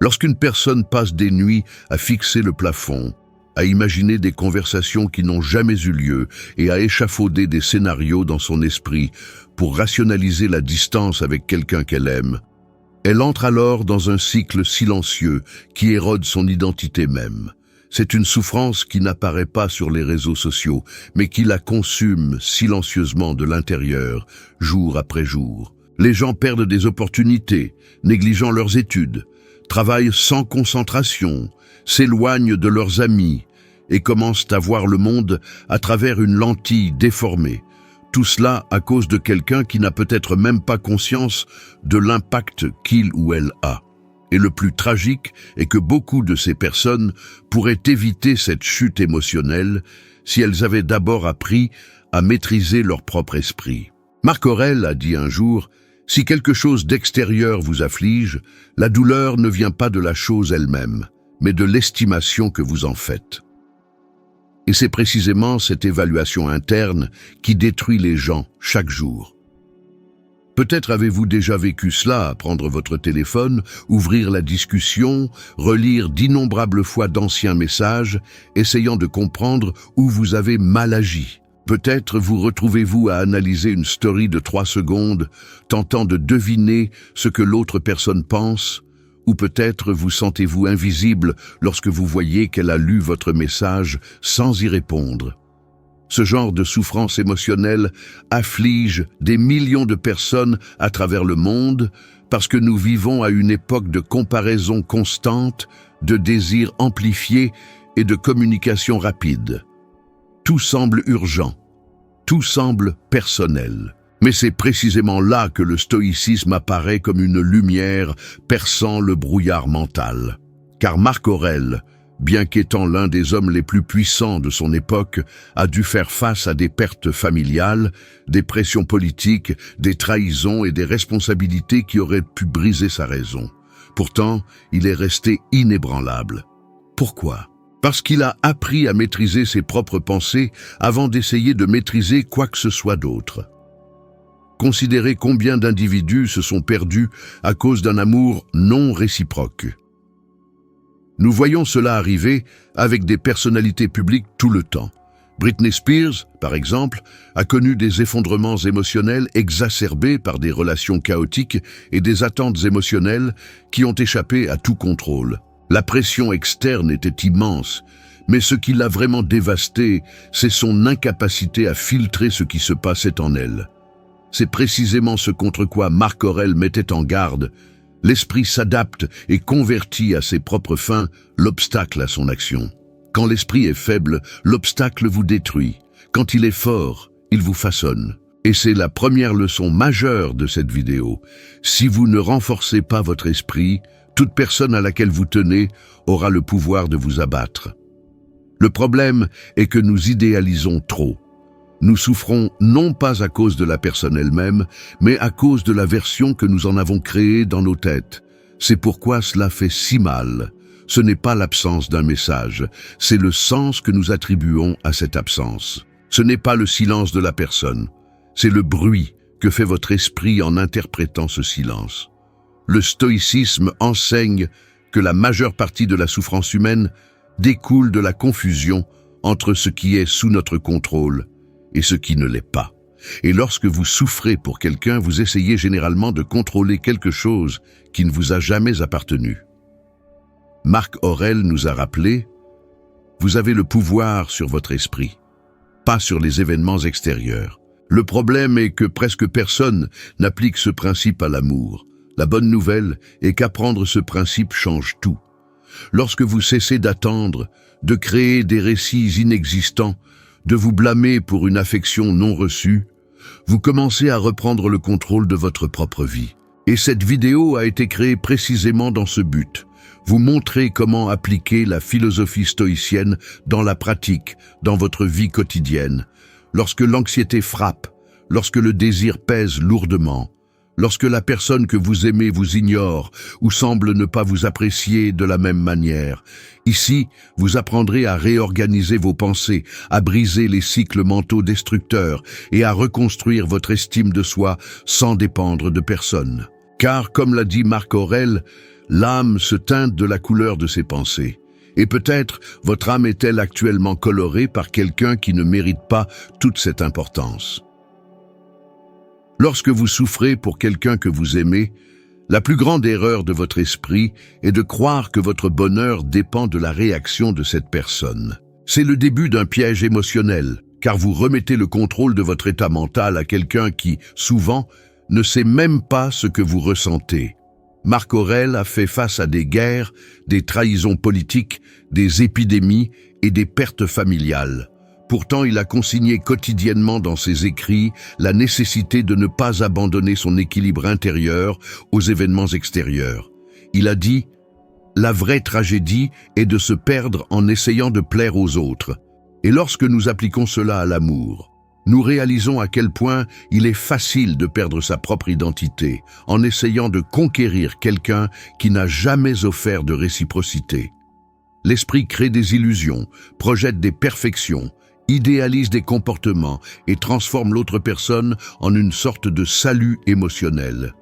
Lorsqu'une personne passe des nuits à fixer le plafond, à imaginer des conversations qui n'ont jamais eu lieu et à échafauder des scénarios dans son esprit pour rationaliser la distance avec quelqu'un qu'elle aime, elle entre alors dans un cycle silencieux qui érode son identité même. C'est une souffrance qui n'apparaît pas sur les réseaux sociaux, mais qui la consume silencieusement de l'intérieur, jour après jour. Les gens perdent des opportunités, négligeant leurs études, travaillent sans concentration, s'éloignent de leurs amis et commencent à voir le monde à travers une lentille déformée. Tout cela à cause de quelqu'un qui n'a peut-être même pas conscience de l'impact qu'il ou elle a. Et le plus tragique est que beaucoup de ces personnes pourraient éviter cette chute émotionnelle si elles avaient d'abord appris à maîtriser leur propre esprit. Marc Aurèle a dit un jour: « Si quelque chose d'extérieur vous afflige, la douleur ne vient pas de la chose elle-même, mais de l'estimation que vous en faites. » Et c'est précisément cette évaluation interne qui détruit les gens chaque jour. Peut-être avez-vous déjà vécu cela, prendre votre téléphone, ouvrir la discussion, relire d'innombrables fois d'anciens messages, essayant de comprendre où vous avez mal agi. Peut-être vous retrouvez-vous à analyser une story de 3 secondes, tentant de deviner ce que l'autre personne pense, ou peut-être vous sentez-vous invisible lorsque vous voyez qu'elle a lu votre message sans y répondre. Ce genre de souffrance émotionnelle afflige des millions de personnes à travers le monde parce que nous vivons à une époque de comparaison constante, de désirs amplifiés et de communication rapide. Tout semble urgent, tout semble personnel. Mais c'est précisément là que le stoïcisme apparaît comme une lumière perçant le brouillard mental. Car Marc Aurèle, bien qu'étant l'un des hommes les plus puissants de son époque, a dû faire face à des pertes familiales, des pressions politiques, des trahisons et des responsabilités qui auraient pu briser sa raison. Pourtant, il est resté inébranlable. Pourquoi ? Parce qu'il a appris à maîtriser ses propres pensées avant d'essayer de maîtriser quoi que ce soit d'autre. Considérez combien d'individus se sont perdus à cause d'un amour non réciproque. Nous voyons cela arriver avec des personnalités publiques tout le temps. Britney Spears, par exemple, a connu des effondrements émotionnels exacerbés par des relations chaotiques et des attentes émotionnelles qui ont échappé à tout contrôle. La pression externe était immense, mais ce qui l'a vraiment dévastée, c'est son incapacité à filtrer ce qui se passait en elle. C'est précisément ce contre quoi Marc Aurèle mettait en garde. L'esprit s'adapte et convertit à ses propres fins l'obstacle à son action. Quand l'esprit est faible, l'obstacle vous détruit. Quand il est fort, il vous façonne. Et c'est la première leçon majeure de cette vidéo. Si vous ne renforcez pas votre esprit, toute personne à laquelle vous tenez aura le pouvoir de vous abattre. Le problème est que nous idéalisons trop. Nous souffrons non pas à cause de la personne elle-même, mais à cause de la version que nous en avons créée dans nos têtes. C'est pourquoi cela fait si mal. Ce n'est pas l'absence d'un message, c'est le sens que nous attribuons à cette absence. Ce n'est pas le silence de la personne, c'est le bruit que fait votre esprit en interprétant ce silence. Le stoïcisme enseigne que la majeure partie de la souffrance humaine découle de la confusion entre ce qui est sous notre contrôle et ce qui ne l'est pas. Et lorsque vous souffrez pour quelqu'un, vous essayez généralement de contrôler quelque chose qui ne vous a jamais appartenu. Marc Aurèle nous a rappelé: vous avez le pouvoir sur votre esprit, pas sur les événements extérieurs. Le problème est que presque personne n'applique ce principe à l'amour. La bonne nouvelle est qu'apprendre ce principe change tout. Lorsque vous cessez d'attendre, de créer des récits inexistants, de vous blâmer pour une affection non reçue, vous commencez à reprendre le contrôle de votre propre vie. Et cette vidéo a été créée précisément dans ce but. Vous montrer comment appliquer la philosophie stoïcienne dans la pratique, dans votre vie quotidienne. Lorsque l'anxiété frappe, lorsque le désir pèse lourdement, lorsque la personne que vous aimez vous ignore ou semble ne pas vous apprécier de la même manière. Ici, vous apprendrez à réorganiser vos pensées, à briser les cycles mentaux destructeurs et à reconstruire votre estime de soi sans dépendre de personne. Car, comme l'a dit Marc Aurèle, l'âme se teinte de la couleur de ses pensées. Et peut-être votre âme est-elle actuellement colorée par quelqu'un qui ne mérite pas toute cette importance. Lorsque vous souffrez pour quelqu'un que vous aimez, la plus grande erreur de votre esprit est de croire que votre bonheur dépend de la réaction de cette personne. C'est le début d'un piège émotionnel, car vous remettez le contrôle de votre état mental à quelqu'un qui, souvent, ne sait même pas ce que vous ressentez. Marc Aurèle a fait face à des guerres, des trahisons politiques, des épidémies et des pertes familiales. Pourtant, il a consigné quotidiennement dans ses écrits la nécessité de ne pas abandonner son équilibre intérieur aux événements extérieurs. Il a dit « La vraie tragédie est de se perdre en essayant de plaire aux autres. » Et lorsque nous appliquons cela à l'amour, nous réalisons à quel point il est facile de perdre sa propre identité en essayant de conquérir quelqu'un qui n'a jamais offert de réciprocité. L'esprit crée des illusions, projette des perfections, idéalise des comportements et transforme l'autre personne en une sorte de salut émotionnel.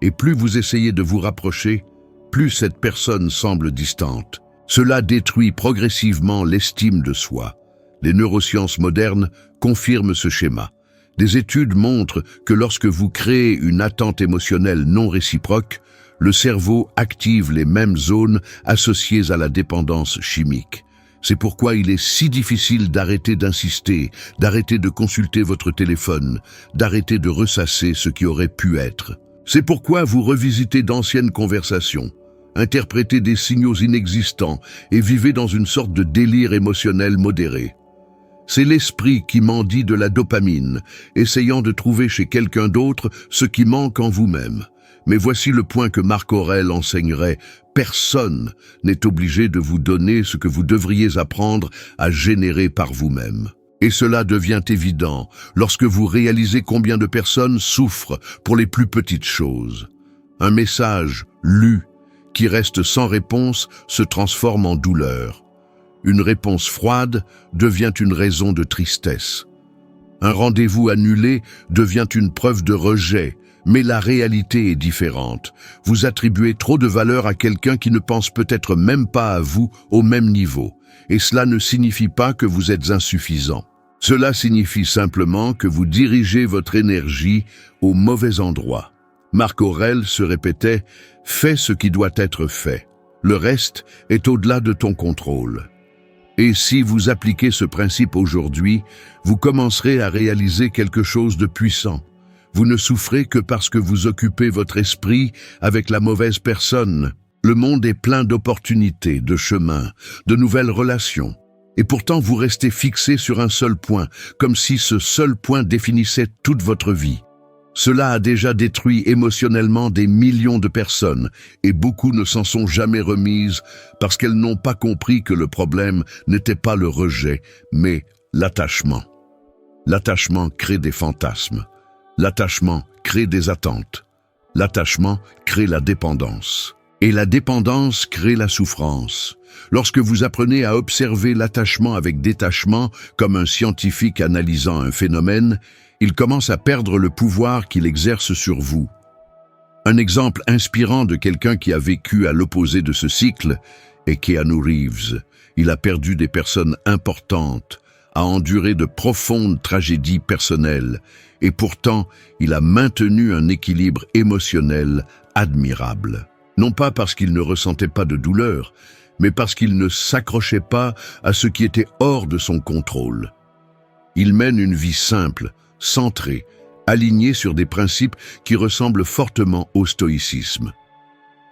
Et plus vous essayez de vous rapprocher, plus cette personne semble distante. Cela détruit progressivement l'estime de soi. Les neurosciences modernes confirment ce schéma. Des études montrent que lorsque vous créez une attente émotionnelle non réciproque, le cerveau active les mêmes zones associées à la dépendance chimique. C'est pourquoi il est si difficile d'arrêter d'insister, d'arrêter de consulter votre téléphone, d'arrêter de ressasser ce qui aurait pu être. C'est pourquoi vous revisitez d'anciennes conversations, interprétez des signaux inexistants et vivez dans une sorte de délire émotionnel modéré. C'est l'esprit qui mendie de la dopamine, essayant de trouver chez quelqu'un d'autre ce qui manque en vous-même. Mais voici le point que Marc Aurèle enseignerait. Personne n'est obligé de vous donner ce que vous devriez apprendre à générer par vous-même. Et cela devient évident lorsque vous réalisez combien de personnes souffrent pour les plus petites choses. Un message lu qui reste sans réponse se transforme en douleur. Une réponse froide devient une raison de tristesse. Un rendez-vous annulé devient une preuve de rejet, mais la réalité est différente. Vous attribuez trop de valeur à quelqu'un qui ne pense peut-être même pas à vous au même niveau. Et cela ne signifie pas que vous êtes insuffisant. Cela signifie simplement que vous dirigez votre énergie au mauvais endroit. Marc Aurèle se répétait « Fais ce qui doit être fait. Le reste est au-delà de ton contrôle. » Et si vous appliquez ce principe aujourd'hui, vous commencerez à réaliser quelque chose de puissant. Vous ne souffrez que parce que vous occupez votre esprit avec la mauvaise personne. Le monde est plein d'opportunités, de chemins, de nouvelles relations. Et pourtant vous restez fixé sur un seul point, comme si ce seul point définissait toute votre vie. Cela a déjà détruit émotionnellement des millions de personnes et beaucoup ne s'en sont jamais remises parce qu'elles n'ont pas compris que le problème n'était pas le rejet, mais l'attachement. L'attachement crée des fantasmes. L'attachement crée des attentes. L'attachement crée la dépendance. Et la dépendance crée la souffrance. Lorsque vous apprenez à observer l'attachement avec détachement, comme un scientifique analysant un phénomène, il commence à perdre le pouvoir qu'il exerce sur vous. Un exemple inspirant de quelqu'un qui a vécu à l'opposé de ce cycle est Keanu Reeves. Il a perdu des personnes importantes, a enduré de profondes tragédies personnelles, et pourtant il a maintenu un équilibre émotionnel admirable. Non pas parce qu'il ne ressentait pas de douleur, mais parce qu'il ne s'accrochait pas à ce qui était hors de son contrôle. Il mène une vie simple, centrée, alignée sur des principes qui ressemblent fortement au stoïcisme.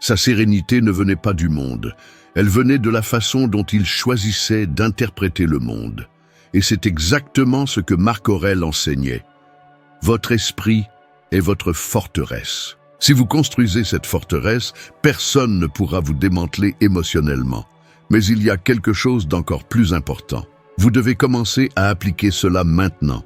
Sa sérénité ne venait pas du monde, elle venait de la façon dont il choisissait d'interpréter le monde. Et c'est exactement ce que Marc Aurèle enseignait. Votre esprit est votre forteresse. Si vous construisez cette forteresse, personne ne pourra vous démanteler émotionnellement. Mais il y a quelque chose d'encore plus important. Vous devez commencer à appliquer cela maintenant.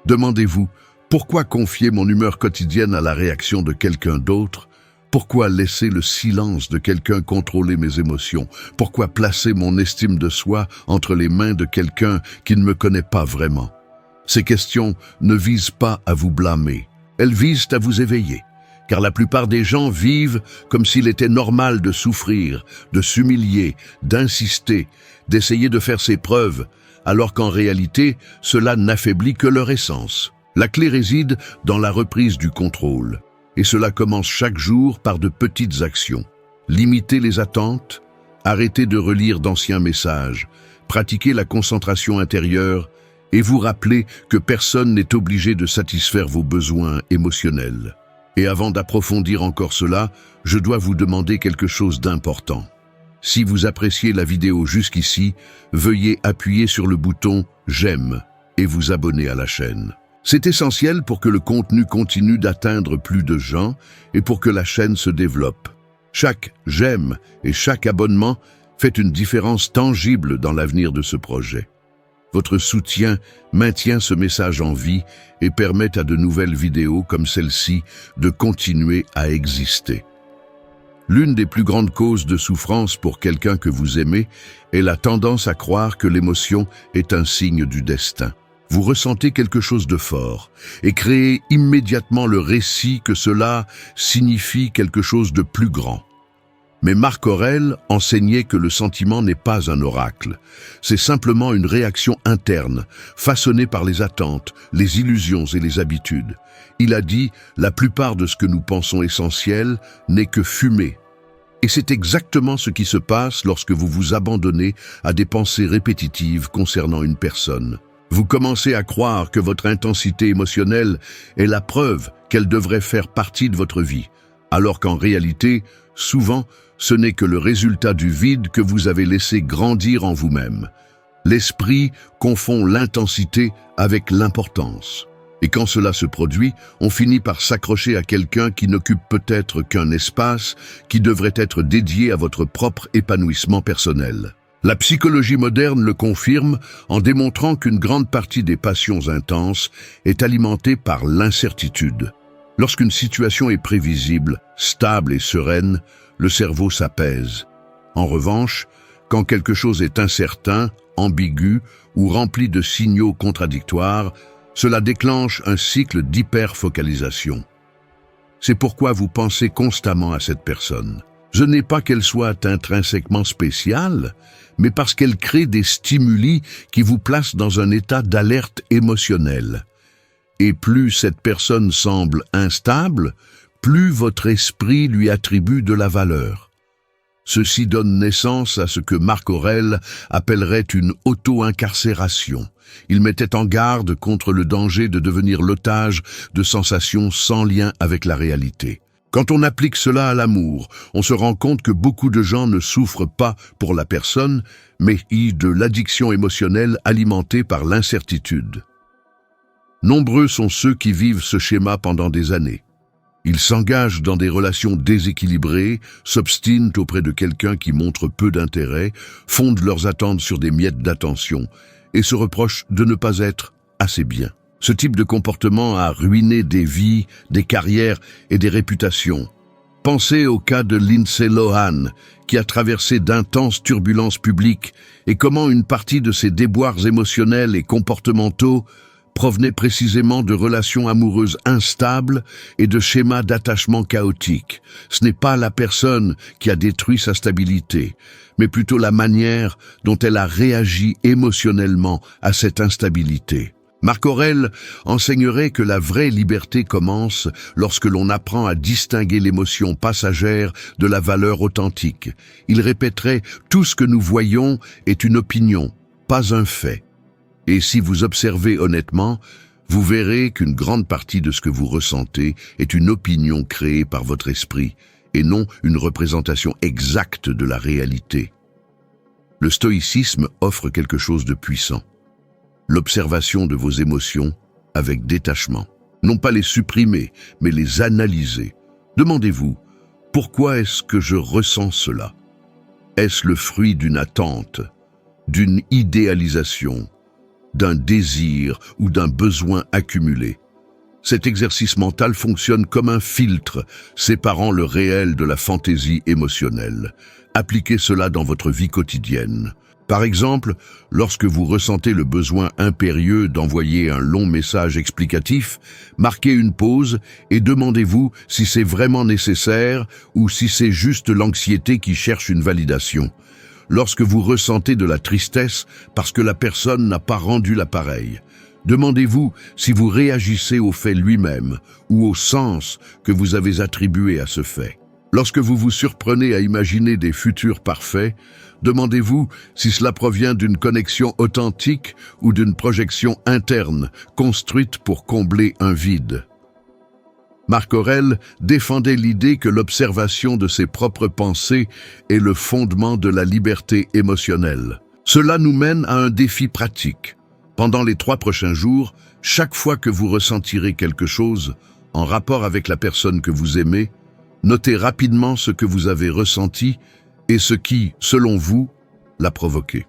Demandez-vous, pourquoi confier mon humeur quotidienne à la réaction de quelqu'un d'autre? Pourquoi laisser le silence de quelqu'un contrôler mes émotions? Pourquoi placer mon estime de soi entre les mains de quelqu'un qui ne me connaît pas vraiment? Ces questions ne visent pas à vous blâmer. Elles visent à vous éveiller. car la plupart des gens vivent comme s'il était normal de souffrir, de s'humilier, d'insister, d'essayer de faire ses preuves, alors qu'en réalité, cela n'affaiblit que leur essence. La clé réside dans la reprise du contrôle, et cela commence chaque jour par de petites actions. Limiter les attentes, arrêter de relire d'anciens messages, pratiquer la concentration intérieure et vous rappeler que personne n'est obligé de satisfaire vos besoins émotionnels. Et avant d'approfondir encore cela, je dois vous demander quelque chose d'important. Si vous appréciez la vidéo jusqu'ici, veuillez appuyer sur le bouton « J'aime » et vous abonner à la chaîne. C'est essentiel pour que le contenu continue d'atteindre plus de gens et pour que la chaîne se développe. Chaque « j'aime » et chaque abonnement fait une différence tangible dans l'avenir de ce projet. Votre soutien maintient ce message en vie et permet à de nouvelles vidéos comme celle-ci de continuer à exister. L'une des plus grandes causes de souffrance pour quelqu'un que vous aimez est la tendance à croire que l'émotion est un signe du destin. Vous ressentez quelque chose de fort et créez immédiatement le récit que cela signifie quelque chose de plus grand. Mais Marc Aurèle enseignait que le sentiment n'est pas un oracle. C'est simplement une réaction interne, façonnée par les attentes, les illusions et les habitudes. Il a dit « La plupart de ce que nous pensons essentiel n'est que fumée ». Et c'est exactement ce qui se passe lorsque vous vous abandonnez à des pensées répétitives concernant une personne. Vous commencez à croire que votre intensité émotionnelle est la preuve qu'elle devrait faire partie de votre vie, alors qu'en réalité, souvent, ce n'est que le résultat du vide que vous avez laissé grandir en vous-même. L'esprit confond l'intensité avec l'importance. Et quand cela se produit, on finit par s'accrocher à quelqu'un qui n'occupe peut-être qu'un espace qui devrait être dédié à votre propre épanouissement personnel. La psychologie moderne le confirme en démontrant qu'une grande partie des passions intenses est alimentée par l'incertitude. Lorsqu'une situation est prévisible, stable et sereine, le cerveau s'apaise. En revanche, quand quelque chose est incertain, ambigu ou rempli de signaux contradictoires, cela déclenche un cycle d'hyperfocalisation. C'est pourquoi vous pensez constamment à cette personne. Ce n'est pas qu'elle soit intrinsèquement spéciale, mais parce qu'elle crée des stimuli qui vous placent dans un état d'alerte émotionnelle. Et plus cette personne semble instable, plus votre esprit lui attribue de la valeur. Ceci donne naissance à ce que Marc Aurèle appellerait une auto-incarcération. Il mettait en garde contre le danger de devenir l'otage de sensations sans lien avec la réalité. Quand on applique cela à l'amour, on se rend compte que beaucoup de gens ne souffrent pas pour la personne, mais de l'addiction émotionnelle alimentée par l'incertitude. Nombreux sont ceux qui vivent ce schéma pendant des années. Ils s'engagent dans des relations déséquilibrées, s'obstinent auprès de quelqu'un qui montre peu d'intérêt, fondent leurs attentes sur des miettes d'attention et se reprochent de ne pas être assez bien. Ce type de comportement a ruiné des vies, des carrières et des réputations. Pensez au cas de Lindsay Lohan, qui a traversé d'intenses turbulences publiques et comment une partie de ses déboires émotionnels et comportementaux provenait précisément de relations amoureuses instables et de schémas d'attachement chaotiques. Ce n'est pas la personne qui a détruit sa stabilité, mais plutôt la manière dont elle a réagi émotionnellement à cette instabilité. Marc Aurèle enseignerait que la vraie liberté commence lorsque l'on apprend à distinguer l'émotion passagère de la valeur authentique. Il répéterait « Tout ce que nous voyons est une opinion, pas un fait ». Et si vous observez honnêtement, vous verrez qu'une grande partie de ce que vous ressentez est une opinion créée par votre esprit et non une représentation exacte de la réalité. Le stoïcisme offre quelque chose de puissant. L'observation de vos émotions avec détachement. Non pas les supprimer, mais les analyser. Demandez-vous, pourquoi est-ce que je ressens cela? Est-ce le fruit d'une attente, d'une idéalisation, d'un désir ou d'un besoin accumulé? Cet exercice mental fonctionne comme un filtre, séparant le réel de la fantaisie émotionnelle. Appliquez cela dans votre vie quotidienne. Par exemple, lorsque vous ressentez le besoin impérieux d'envoyer un long message explicatif, marquez une pause et demandez-vous si c'est vraiment nécessaire ou si c'est juste l'anxiété qui cherche une validation. Lorsque vous ressentez de la tristesse parce que la personne n'a pas rendu l'appareil, demandez-vous si vous réagissez au fait lui-même ou au sens que vous avez attribué à ce fait. Lorsque vous vous surprenez à imaginer des futurs parfaits, demandez-vous si cela provient d'une connexion authentique ou d'une projection interne construite pour combler un vide. Marc Aurèle défendait l'idée que l'observation de ses propres pensées est le fondement de la liberté émotionnelle. Cela nous mène à un défi pratique. Pendant les 3 prochains jours, chaque fois que vous ressentirez quelque chose en rapport avec la personne que vous aimez, notez rapidement ce que vous avez ressenti et ce qui, selon vous, l'a provoqué.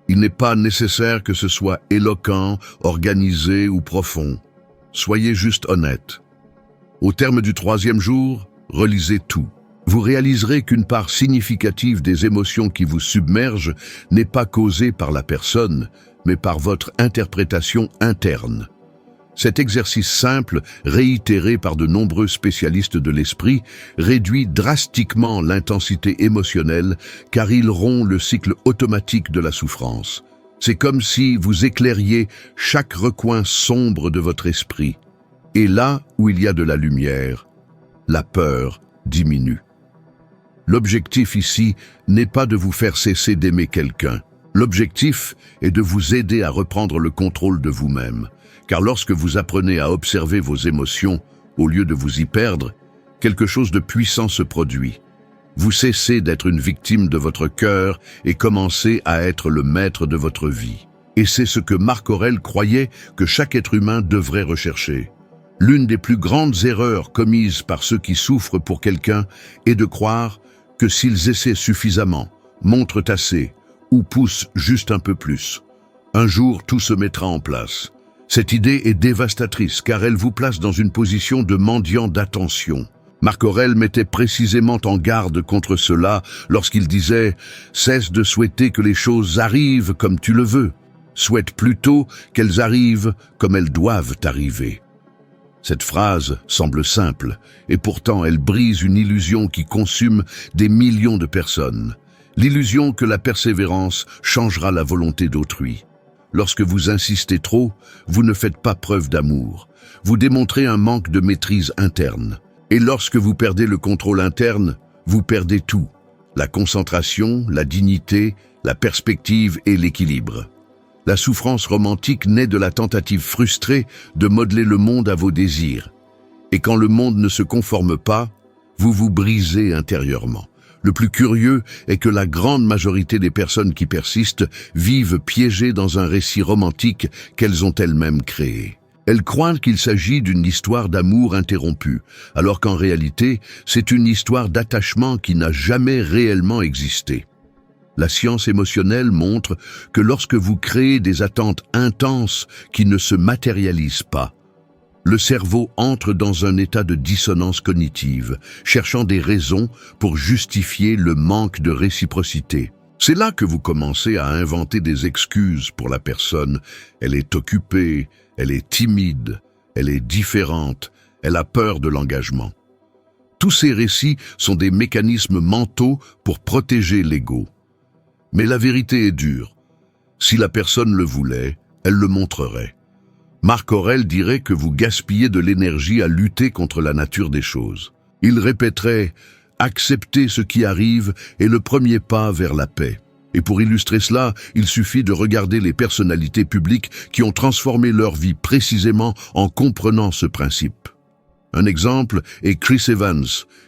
Il n'est pas nécessaire que ce soit éloquent, organisé ou profond. Soyez juste honnête. Au terme du 3e jour, relisez tout. Vous réaliserez qu'une part significative des émotions qui vous submergent n'est pas causée par la personne, mais par votre interprétation interne. Cet exercice simple, réitéré par de nombreux spécialistes de l'esprit, réduit drastiquement l'intensité émotionnelle car il rompt le cycle automatique de la souffrance. C'est comme si vous éclairiez chaque recoin sombre de votre esprit. Et là où il y a de la lumière, la peur diminue. L'objectif ici n'est pas de vous faire cesser d'aimer quelqu'un. L'objectif est de vous aider à reprendre le contrôle de vous-même. Car lorsque vous apprenez à observer vos émotions, au lieu de vous y perdre, quelque chose de puissant se produit. Vous cessez d'être une victime de votre cœur et commencez à être le maître de votre vie. Et c'est ce que Marc Aurèle croyait que chaque être humain devrait rechercher. L'une des plus grandes erreurs commises par ceux qui souffrent pour quelqu'un est de croire que s'ils essaient suffisamment, montrent assez ou poussent juste un peu plus, un jour tout se mettra en place. Cette idée est dévastatrice car elle vous place dans une position de mendiant d'attention. Marc Aurèle mettait précisément en garde contre cela lorsqu'il disait « Cesse de souhaiter que les choses arrivent comme tu le veux. Souhaite plutôt qu'elles arrivent comme elles doivent arriver. » Cette phrase semble simple, et pourtant elle brise une illusion qui consume des millions de personnes. L'illusion que la persévérance changera la volonté d'autrui. Lorsque vous insistez trop, vous ne faites pas preuve d'amour. Vous démontrez un manque de maîtrise interne. Et lorsque vous perdez le contrôle interne, vous perdez tout. La concentration, la dignité, la perspective et l'équilibre. La souffrance romantique naît de la tentative frustrée de modeler le monde à vos désirs. Et quand le monde ne se conforme pas, vous vous brisez intérieurement. Le plus curieux est que la grande majorité des personnes qui persistent vivent piégées dans un récit romantique qu'elles ont elles-mêmes créé. Elles croient qu'il s'agit d'une histoire d'amour interrompue, alors qu'en réalité, c'est une histoire d'attachement qui n'a jamais réellement existé. La science émotionnelle montre que lorsque vous créez des attentes intenses qui ne se matérialisent pas, le cerveau entre dans un état de dissonance cognitive, cherchant des raisons pour justifier le manque de réciprocité. C'est là que vous commencez à inventer des excuses pour la personne. Elle est occupée, elle est timide, elle est différente, elle a peur de l'engagement. Tous ces récits sont des mécanismes mentaux pour protéger l'ego. Mais la vérité est dure. Si la personne le voulait, elle le montrerait. Marc Aurèle dirait que vous gaspillez de l'énergie à lutter contre la nature des choses. Il répéterait « Accepter ce qui arrive est le premier pas vers la paix ». Et pour illustrer cela, il suffit de regarder les personnalités publiques qui ont transformé leur vie précisément en comprenant ce principe. Un exemple est Chris Evans,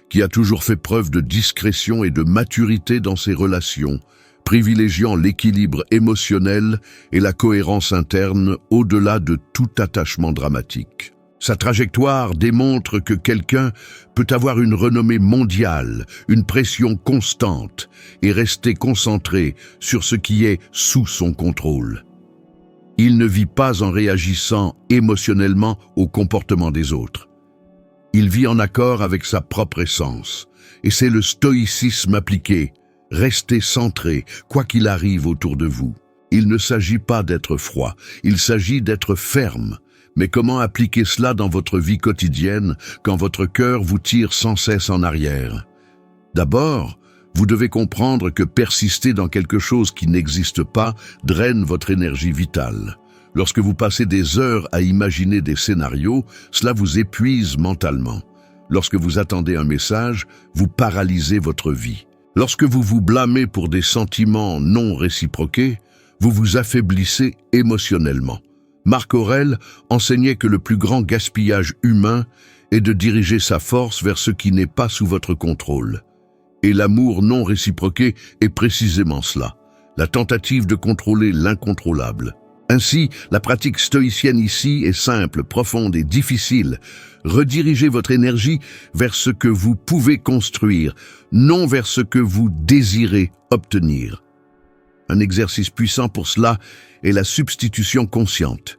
qui a toujours fait preuve de discrétion et de maturité dans ses relations, privilégiant l'équilibre émotionnel et la cohérence interne au-delà de tout attachement dramatique. Sa trajectoire démontre que quelqu'un peut avoir une renommée mondiale, une pression constante et rester concentré sur ce qui est sous son contrôle. Il ne vit pas en réagissant émotionnellement au comportement des autres. Il vit en accord avec sa propre essence, et c'est le stoïcisme appliqué. Restez centré, quoi qu'il arrive autour de vous. Il ne s'agit pas d'être froid, il s'agit d'être ferme. Mais comment appliquer cela dans votre vie quotidienne quand votre cœur vous tire sans cesse en arrière? D'abord, vous devez comprendre que persister dans quelque chose qui n'existe pas draine votre énergie vitale. Lorsque vous passez des heures à imaginer des scénarios, cela vous épuise mentalement. Lorsque vous attendez un message, vous paralysez votre vie. Lorsque vous vous blâmez pour des sentiments non réciproqués, vous vous affaiblissez émotionnellement. Marc Aurèle enseignait que le plus grand gaspillage humain est de diriger sa force vers ce qui n'est pas sous votre contrôle. Et l'amour non réciproqué est précisément cela, la tentative de contrôler l'incontrôlable. Ainsi, la pratique stoïcienne ici est simple, profonde et difficile. Redirigez votre énergie vers ce que vous pouvez construire, non vers ce que vous désirez obtenir. Un exercice puissant pour cela est la substitution consciente.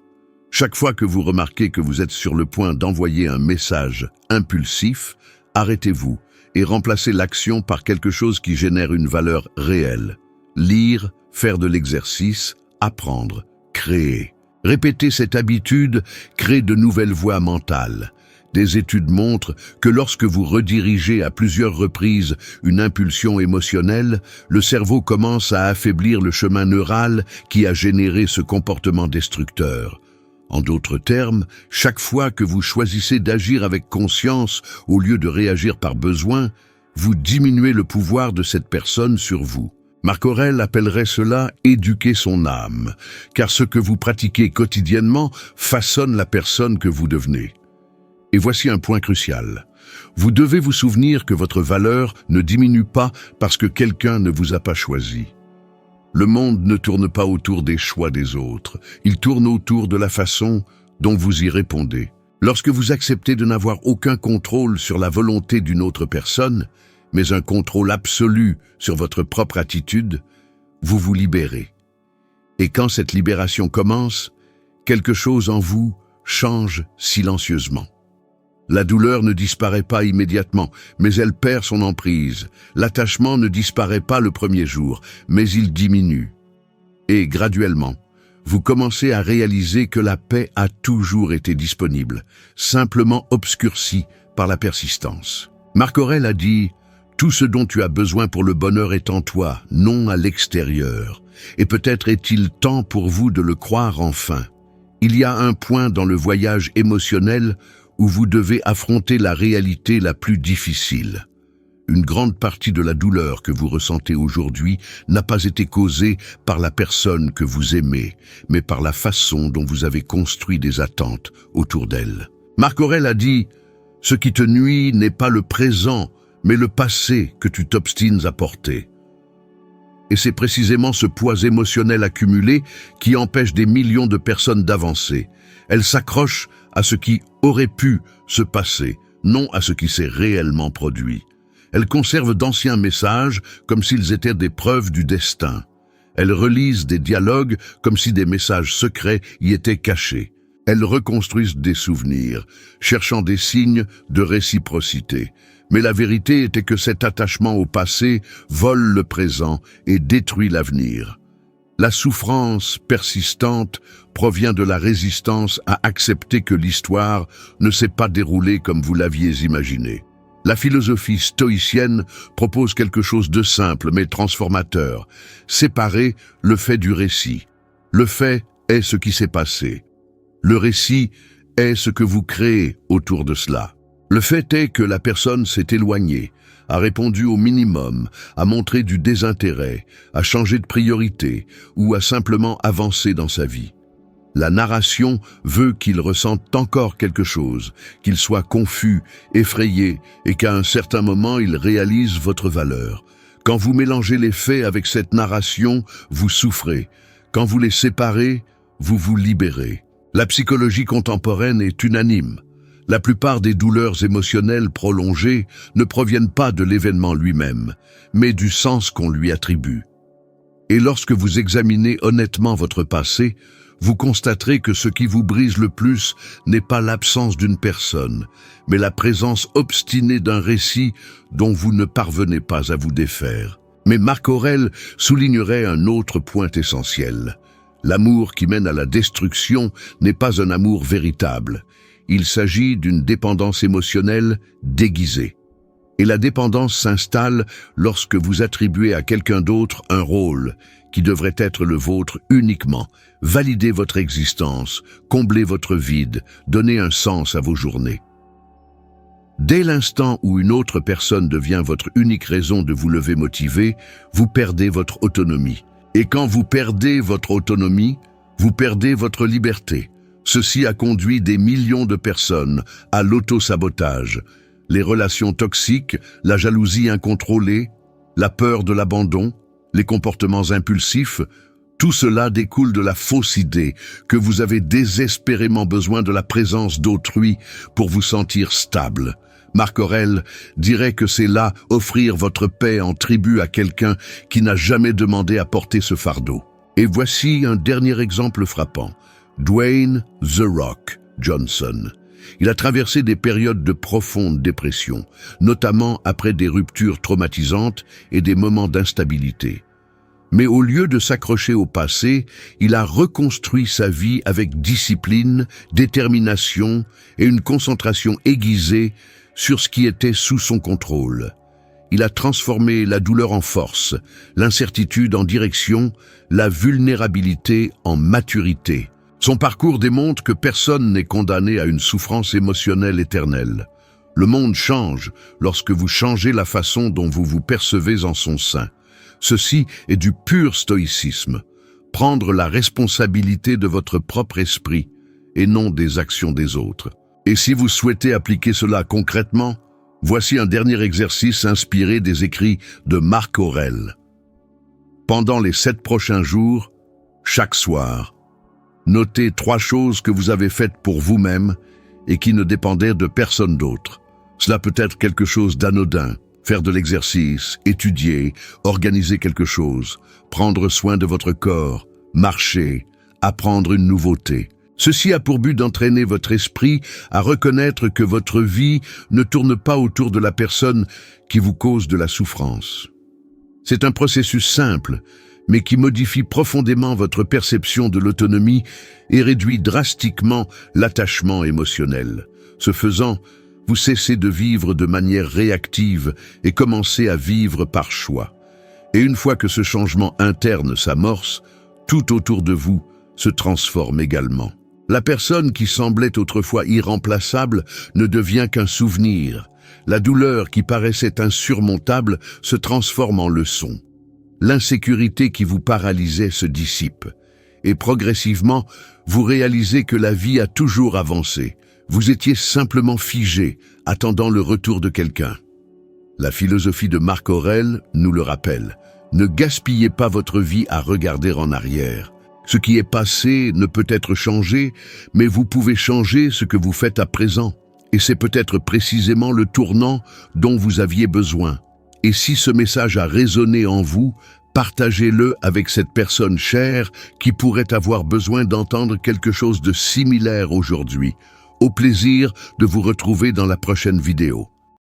Chaque fois que vous remarquez que vous êtes sur le point d'envoyer un message impulsif, arrêtez-vous et remplacez l'action par quelque chose qui génère une valeur réelle. Lire, faire de l'exercice, apprendre, créer. Répéter cette habitude crée de nouvelles voies mentales. Des études montrent que lorsque vous redirigez à plusieurs reprises une impulsion émotionnelle, le cerveau commence à affaiblir le chemin neural qui a généré ce comportement destructeur. En d'autres termes, chaque fois que vous choisissez d'agir avec conscience au lieu de réagir par besoin, vous diminuez le pouvoir de cette personne sur vous. Marc Aurèle appellerait cela « éduquer son âme », car ce que vous pratiquez quotidiennement façonne la personne que vous devenez. Et voici un point crucial. Vous devez vous souvenir que votre valeur ne diminue pas parce que quelqu'un ne vous a pas choisi. Le monde ne tourne pas autour des choix des autres, il tourne autour de la façon dont vous y répondez. Lorsque vous acceptez de n'avoir aucun contrôle sur la volonté d'une autre personne, mais un contrôle absolu sur votre propre attitude, vous vous libérez. Et quand cette libération commence, quelque chose en vous change silencieusement. La douleur ne disparaît pas immédiatement, mais elle perd son emprise. L'attachement ne disparaît pas le premier jour, mais il diminue. Et graduellement, vous commencez à réaliser que la paix a toujours été disponible, simplement obscurcie par la persistance. Marc Aurèle a dit « Tout ce dont tu as besoin pour le bonheur est en toi, non à l'extérieur. Et peut-être est-il temps pour vous de le croire enfin. Il y a un point dans le voyage émotionnel où vous devez affronter la réalité la plus difficile. Une grande partie de la douleur que vous ressentez aujourd'hui n'a pas été causée par la personne que vous aimez, mais par la façon dont vous avez construit des attentes autour d'elle. Marc Aurèle a dit « Ce qui te nuit n'est pas le présent, mais le passé que tu t'obstines à porter. » Et c'est précisément ce poids émotionnel accumulé qui empêche des millions de personnes d'avancer. Elles s'accrochent à ce qui aurait pu se passer, non à ce qui s'est réellement produit. Elles conservent d'anciens messages comme s'ils étaient des preuves du destin. Elles relisent des dialogues comme si des messages secrets y étaient cachés. Elles reconstruisent des souvenirs, cherchant des signes de réciprocité. Mais la vérité était que cet attachement au passé vole le présent et détruit l'avenir. La souffrance persistante provient de la résistance à accepter que l'histoire ne s'est pas déroulée comme vous l'aviez imaginé. La philosophie stoïcienne propose quelque chose de simple mais transformateur. Séparer le fait du récit. Le fait est ce qui s'est passé. Le récit est ce que vous créez autour de cela. Le fait est que la personne s'est éloignée, a répondu au minimum, a montré du désintérêt, a changé de priorité ou a simplement avancé dans sa vie. La narration veut qu'il ressente encore quelque chose, qu'il soit confus, effrayé et qu'à un certain moment il réalise votre valeur. Quand vous mélangez les faits avec cette narration, vous souffrez. Quand vous les séparez, vous vous libérez. La psychologie contemporaine est unanime. La plupart des douleurs émotionnelles prolongées ne proviennent pas de l'événement lui-même, mais du sens qu'on lui attribue. Et lorsque vous examinez honnêtement votre passé, vous constaterez que ce qui vous brise le plus n'est pas l'absence d'une personne, mais la présence obstinée d'un récit dont vous ne parvenez pas à vous défaire. Mais Marc Aurèle soulignerait un autre point essentiel. L'amour qui mène à la destruction n'est pas un amour véritable. Il s'agit d'une dépendance émotionnelle déguisée. Et la dépendance s'installe lorsque vous attribuez à quelqu'un d'autre un rôle qui devrait être le vôtre uniquement. Validez votre existence, comblez votre vide, donnez un sens à vos journées. Dès l'instant où une autre personne devient votre unique raison de vous lever motivé, vous perdez votre autonomie. Et quand vous perdez votre autonomie, vous perdez votre liberté. Ceci a conduit des millions de personnes à l'auto-sabotage. Les relations toxiques, la jalousie incontrôlée, la peur de l'abandon, les comportements impulsifs, tout cela découle de la fausse idée que vous avez désespérément besoin de la présence d'autrui pour vous sentir stable. Marc Aurèle dirait que c'est là offrir votre paix en tribut à quelqu'un qui n'a jamais demandé à porter ce fardeau. Et voici un dernier exemple frappant. Dwayne The Rock Johnson. Il a traversé des périodes de profonde dépression, notamment après des ruptures traumatisantes et des moments d'instabilité. Mais au lieu de s'accrocher au passé, il a reconstruit sa vie avec discipline, détermination et une concentration aiguisée sur ce qui était sous son contrôle. Il a transformé la douleur en force, l'incertitude en direction, la vulnérabilité en maturité. Son parcours démontre que personne n'est condamné à une souffrance émotionnelle éternelle. Le monde change lorsque vous changez la façon dont vous vous percevez en son sein. Ceci est du pur stoïcisme. Prendre la responsabilité de votre propre esprit et non des actions des autres. Et si vous souhaitez appliquer cela concrètement, voici un dernier exercice inspiré des écrits de Marc Aurèle. Pendant les 7 prochains jours, chaque soir, notez 3 choses que vous avez faites pour vous-même et qui ne dépendaient de personne d'autre. Cela peut être quelque chose d'anodin, faire de l'exercice, étudier, organiser quelque chose, prendre soin de votre corps, marcher, apprendre une nouveauté. Ceci a pour but d'entraîner votre esprit à reconnaître que votre vie ne tourne pas autour de la personne qui vous cause de la souffrance. C'est un processus simple, mais qui modifie profondément votre perception de l'autonomie et réduit drastiquement l'attachement émotionnel. Ce faisant, vous cessez de vivre de manière réactive et commencez à vivre par choix. Et une fois que ce changement interne s'amorce, tout autour de vous se transforme également. La personne qui semblait autrefois irremplaçable ne devient qu'un souvenir. La douleur qui paraissait insurmontable se transforme en leçon. L'insécurité qui vous paralysait se dissipe. Et progressivement, vous réalisez que la vie a toujours avancé. Vous étiez simplement figé, attendant le retour de quelqu'un. La philosophie de Marc Aurèle nous le rappelle. Ne gaspillez pas votre vie à regarder en arrière. Ce qui est passé ne peut être changé, mais vous pouvez changer ce que vous faites à présent. Et c'est peut-être précisément le tournant dont vous aviez besoin. Et si ce message a résonné en vous, partagez-le avec cette personne chère qui pourrait avoir besoin d'entendre quelque chose de similaire aujourd'hui. Au plaisir de vous retrouver dans la prochaine vidéo.